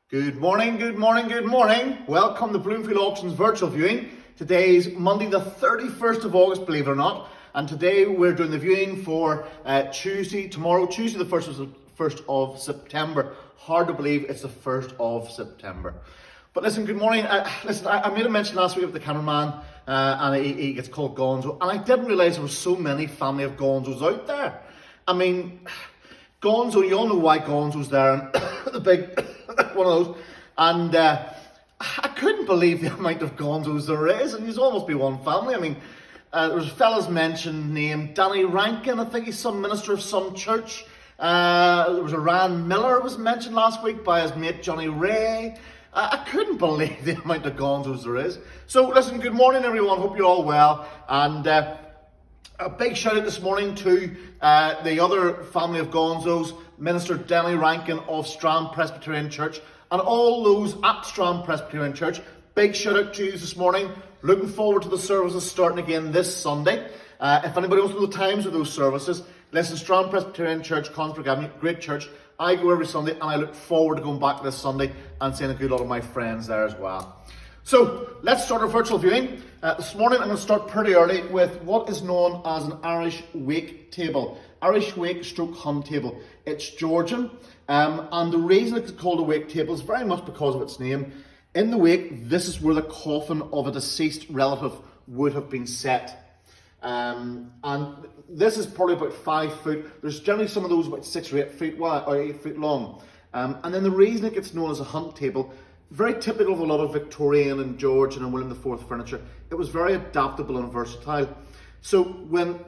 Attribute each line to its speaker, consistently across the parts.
Speaker 1: Good morning, good morning, good morning. Welcome to Bloomfield Auctions virtual viewing. Today's Monday the 31st of August, believe it or not. And today we're doing the viewing for Tuesday the 1st of September. Hard to believe it's the 1st of September. But listen, good morning. I made a mention last week of the cameraman and he gets called Gonzo. And I didn't realise there were so many family of Gonzos out there. I mean, Gonzo, you all know why Gonzo's there. And the big one of those. And I couldn't believe the amount of Gonzos there is. And he's almost be one family. I mean, there was fellas mentioned named Danny Rankin. I think he's some minister of some church. There was a Rand Miller was mentioned last week by his mate Johnny Ray. I couldn't believe the amount of Gonzos there is. So listen, good morning everyone. Hope you're all well. And a big shout out this morning to the other family of Gonzos, Minister Danny Rankin of Strand Presbyterian Church, and all those at Strand Presbyterian Church. Big shout out to you this morning. Looking forward to the services starting again this Sunday. If anybody wants to know the times of those services, listen, Strand Presbyterian Church, Consford Avenue, great church. I go every Sunday and I look forward to going back this Sunday and seeing a good lot of my friends there as well. So let's start our virtual viewing. This morning I'm going to start pretty early with what is known as an Irish wake table. Irish wake stroke hunt table. It's Georgian, and the reason it's called a wake table is very much because of its name. In the wake, this is where the coffin of a deceased relative would have been set. And this is probably about 5 foot. There's generally some of those about 6 or 8 feet wide or 8 feet long. And then the reason it gets known as a hunt table, very typical of a lot of Victorian and Georgian and William IV furniture. It was very adaptable and versatile. So when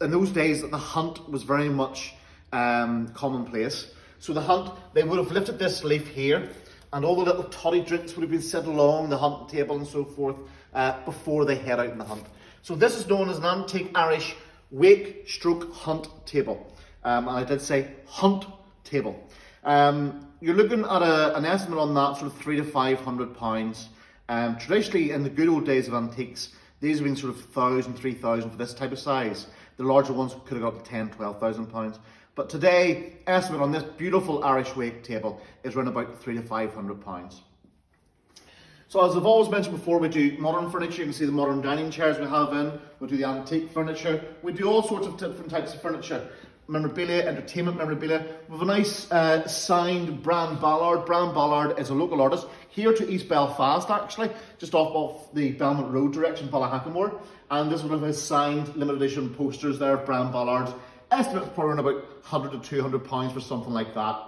Speaker 1: in those days the hunt was very much commonplace. So the hunt, they would have lifted this leaf here, and all the little toddy drinks would have been set along the hunting table and so forth before they head out in the hunt. So this is known as an antique Irish wake stroke hunt table. And I did say hunt table. You're looking at an estimate on that sort of £300 to £500. Traditionally, in the good old days of antiques, these have been sort of £1,000, £3,000 for this type of size. The larger ones could have got up to £10,000, £12,000. But today, estimate on this beautiful Irish wake table is around about £300 to £500. So as I've always mentioned before, we do modern furniture. You can see the modern dining chairs we have in. We do the antique furniture. We do all sorts of different types of furniture. Memorabilia, entertainment memorabilia. We have a nice signed Bran Ballard. Bran Ballard is a local artist here to East Belfast, actually, just off the Belmont Road direction, Ballahackamore. And this is one of his signed limited edition posters there of Bran Ballard's. Estimate is probably around about £100 to £200 for something like that.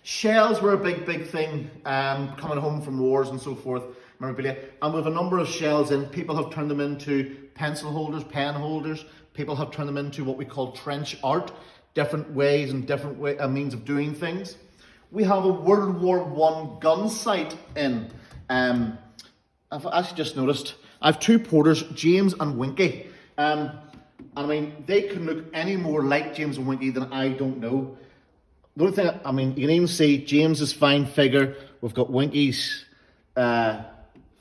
Speaker 1: Shells were a big thing, coming home from wars and so forth, memorabilia. And with a number of shells in, people have turned them into pencil holders, pen holders. People have turned them into what we call trench art, different ways and different means of doing things. We have a World War I gun sight in. I've actually just noticed, I have two porters, James and Winky. And I mean, they couldn't look any more like James and Winky than I don't know. The only thing, I mean, you can even see James's fine figure. We've got Winky's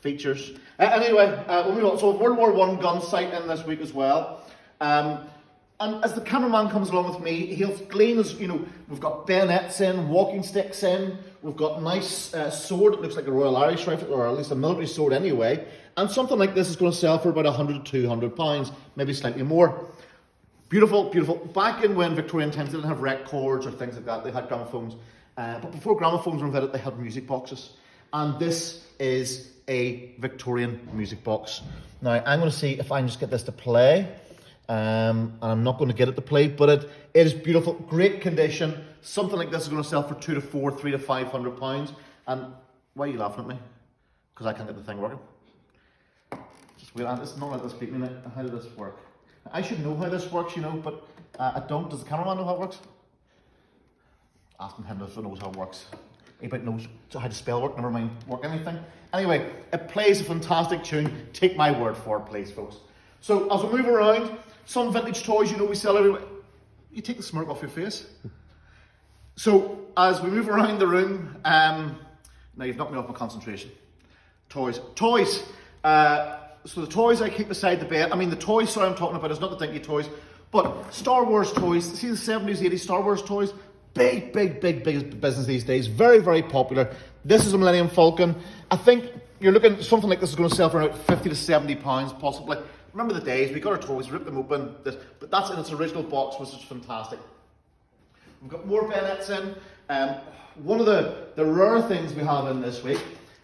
Speaker 1: features. Anyway, we'll move on. So World War I gun sight in this week as well. And as the cameraman comes along with me, he'll glean us, we've got bayonets in, walking sticks in, we've got a nice sword, it looks like a Royal Irish rifle, or at least a military sword anyway, and something like this is going to sell for about £100 to £200, maybe slightly more. Beautiful, beautiful. Back in when Victorian times, they didn't have records or things like that, they had gramophones, but before gramophones were invented, they had music boxes, and this is a Victorian music box. Now, I'm going to see if I can just get this to play. And I'm not going to get it to play, but it is beautiful, great condition. Something like this is going to sell for £2 to £300 to £500. And why are you laughing at me? Because I can't get the thing working. Just wait, it's not like this speaking in it. How does this work? I should know how this works, but I don't. Does the cameraman know how it works? Asking him if he knows how it works. He about knows how to spell work, never mind work anything. Anyway, it plays a fantastic tune. Take my word for it, please, folks. So as we move around, some vintage toys, we sell everywhere. You take the smirk off your face. So as we move around the room, now you've knocked me off my concentration. Toys. So the toys I keep beside the bed. I mean, the toys, sorry, I'm talking about is not the dinky toys, but Star Wars toys. See the 70s, 80s Star Wars toys? big business these days. Very, very popular. This is a Millennium Falcon. I think you're looking, something like this is going to sell for around 50 to 70 pounds, possibly. Remember the days, we got our toys, ripped them open, but that's in its original box, which is fantastic. We've got more bayonets in. One of the rare things we have in this week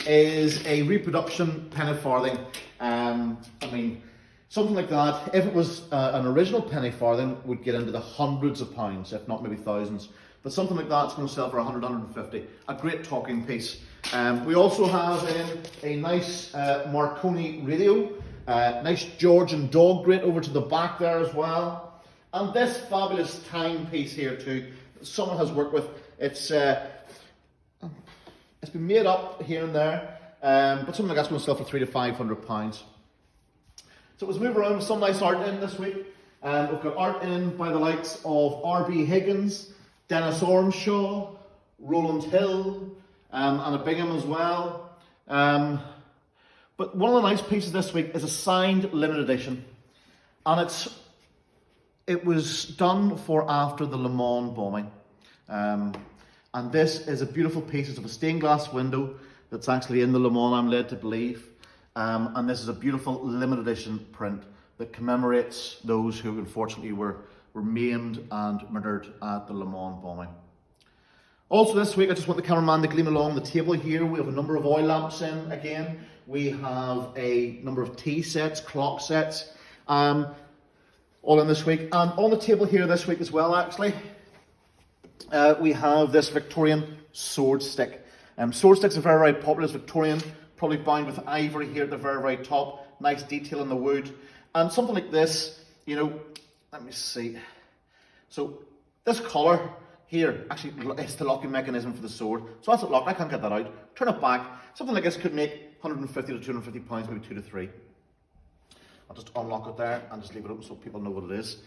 Speaker 1: is a reproduction penny farthing. I mean, something like that, if it was an original penny farthing, would get into the hundreds of pounds, if not maybe thousands. But something like that's going to sell for 100, 150. A great talking piece. We also have in a nice Marconi radio, nice Georgian dog grate over to the back there as well. And this fabulous timepiece here too, someone has worked with. It's been made up here and there, but something like that's going to sell for 300 to 500 pounds. So let's move around with some nice art in this week. We've got art in by the likes of R.B. Higgins, Dennis Ormshaw, Roland Hill, and a Bingham as well. But one of the nice pieces this week is a signed limited edition, and it was done for after the Le Mans bombing. And this is a beautiful piece. It's of a stained glass window that's actually in the Le Mans, I'm led to believe. And this is a beautiful limited edition print that commemorates those who unfortunately were maimed and murdered at the Le Mans bombing. Also this week, I just want the cameraman to gleam along the table here. We have a number of oil lamps in again. We have a number of tea sets, clock sets, all in this week. And on the table here this week as well, actually, we have this Victorian sword stick. Sword sticks are very, very popular. It's Victorian, probably bound with ivory here at the very, very top. Nice detail in the wood. And something like this, you know, let me see. So this collar here, actually, it's the locking mechanism for the sword. So that's it locked. I can't get that out. Turn it back. Something like this could make 150 to 250 pounds, maybe 2 to 3. I'll just unlock it there and just leave it open so people know what it is.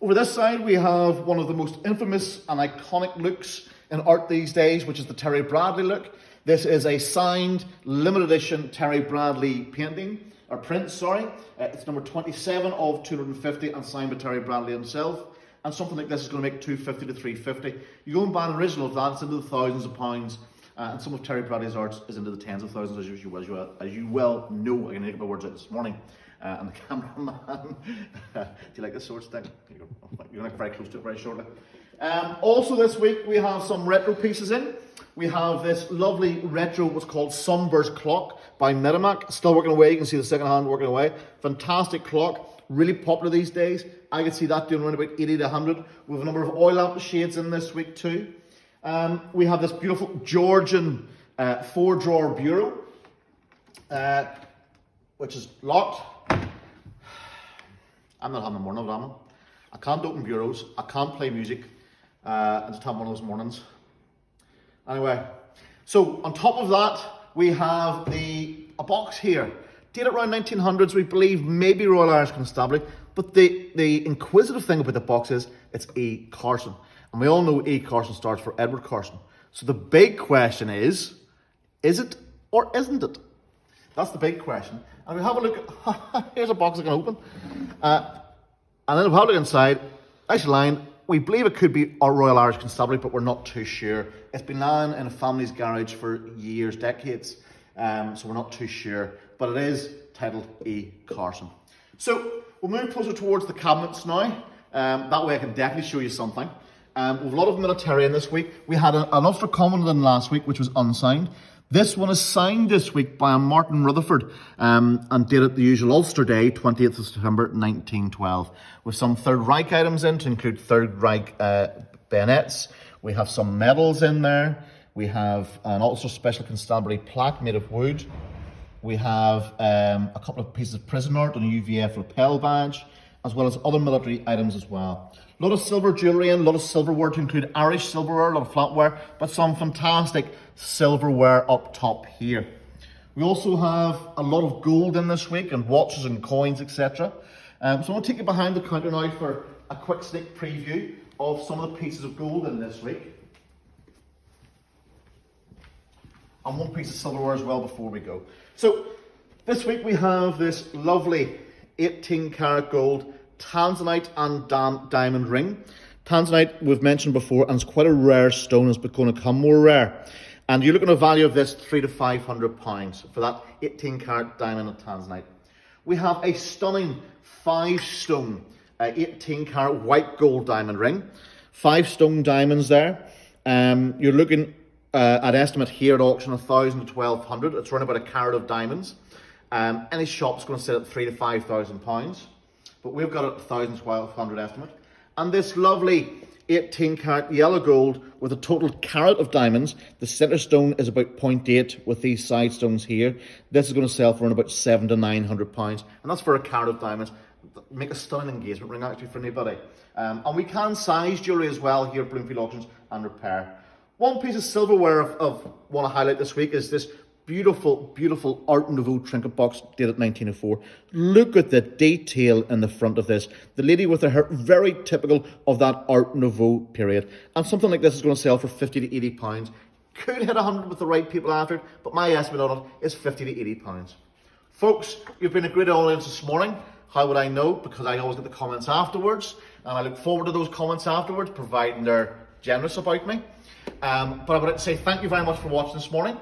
Speaker 1: Over this side, we have one of the most infamous and iconic looks in art these days, which is the Terry Bradley look. This is a signed, limited edition Terry Bradley painting, or print, sorry. It's number 27 of 250 and signed by Terry Bradley himself. And something like this is going to make 250 to 350. You go and buy an original of that, it's into the thousands of pounds. And some of Terry Bradley's art is into the tens of thousands, as you well know. I can make my words out this morning. And the cameraman, do you like this sword stick? You're going to get very close to it very shortly. Also this week we have some retro pieces in. We have this lovely retro, what's called Sunburst clock by Medimac. Still working away, you can see the second hand working away. Fantastic clock, really popular these days. I can see that doing around about 80 to 100. We have a number of oil lamp shades in this week too. We have this beautiful Georgian 4-drawer bureau, which is locked. I'm not having a morning of it, I can't open bureaus, I can't play music, I just have one of those mornings. Anyway, so on top of that, we have a box here. Dated around 1900s, we believe maybe Royal Irish Constabulary, but the inquisitive thing about the box is it's E. Carson. And we all know E. Carson starts for Edward Carson. So the big question is it or isn't it? That's the big question. And we have a look at, here's a box I can open. And then if we have a look inside, actually line, we believe it could be our Royal Irish Constabulary, but we're not too sure. It's been lying in a family's garage for years, decades, so we're not too sure. But it is titled E. Carson. So we'll move closer towards the cabinets now. That way I can definitely show you something. We have a lot of military in this week. We had an Ulster Commandant last week, which was unsigned. This one is signed this week by a Martin Rutherford and dated the usual Ulster Day, 20th of September 1912, with some Third Reich items in to include Third Reich bayonets. We have some medals in there. We have an Ulster Special Constabulary plaque made of wood. We have a couple of pieces of prison art and a UVF lapel badge, as well as other military items as well. A lot of silver jewellery and a lot of silverware to include Irish silverware, a lot of flatware, but some fantastic silverware up top here. We also have a lot of gold in this week and watches and coins, etc. So I'm going to take you behind the counter now for a quick sneak preview of some of the pieces of gold in this week. And one piece of silverware as well before we go. So this week we have this lovely 18 karat gold Tanzanite and diamond ring. Tanzanite, we've mentioned before, and it's quite a rare stone. It's going to become more rare. And you're looking at a value of this £300 to £500 for that 18 carat diamond of Tanzanite. We have a stunning 5-stone 18 carat white gold diamond ring. 5-stone diamonds there. You're looking at estimate here at auction £1,000 to £1,200. It's around about a carat of diamonds. Any shop's going to sell at £3,000 to £5,000, but we've got it £1,000 to £1,200 estimate. And this lovely 18 carat yellow gold with a total carat of diamonds. The centre stone is about 0.8 with these side stones here. This is going to sell for around about £700 to £900, and that's for a carat of diamonds. Make a stunning engagement ring actually for anybody. And we can size jewellery as well here at Bloomfield Auctions and repair. One piece of silverware of want to highlight this week is this beautiful, beautiful Art Nouveau trinket box dated 1904. Look at the detail in the front of this. The lady with her hair, very typical of that Art Nouveau period. And something like this is going to sell for £50 to £80. Could hit 100 with the right people after it, but my estimate on it is £50 to £80. Folks, you've been a great audience this morning. How would I know? Because I always get the comments afterwards, and I look forward to those comments afterwards, providing they're generous about me. But I would like to say thank you very much for watching this morning.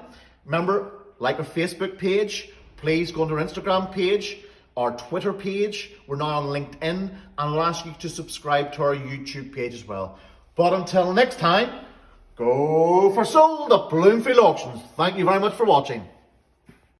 Speaker 1: Remember, like our Facebook page, please go on to our Instagram page, our Twitter page. We're now on LinkedIn, and I'll ask you to subscribe to our YouTube page as well. But until next time, go for sold at Bloomfield Auctions. Thank you very much for watching.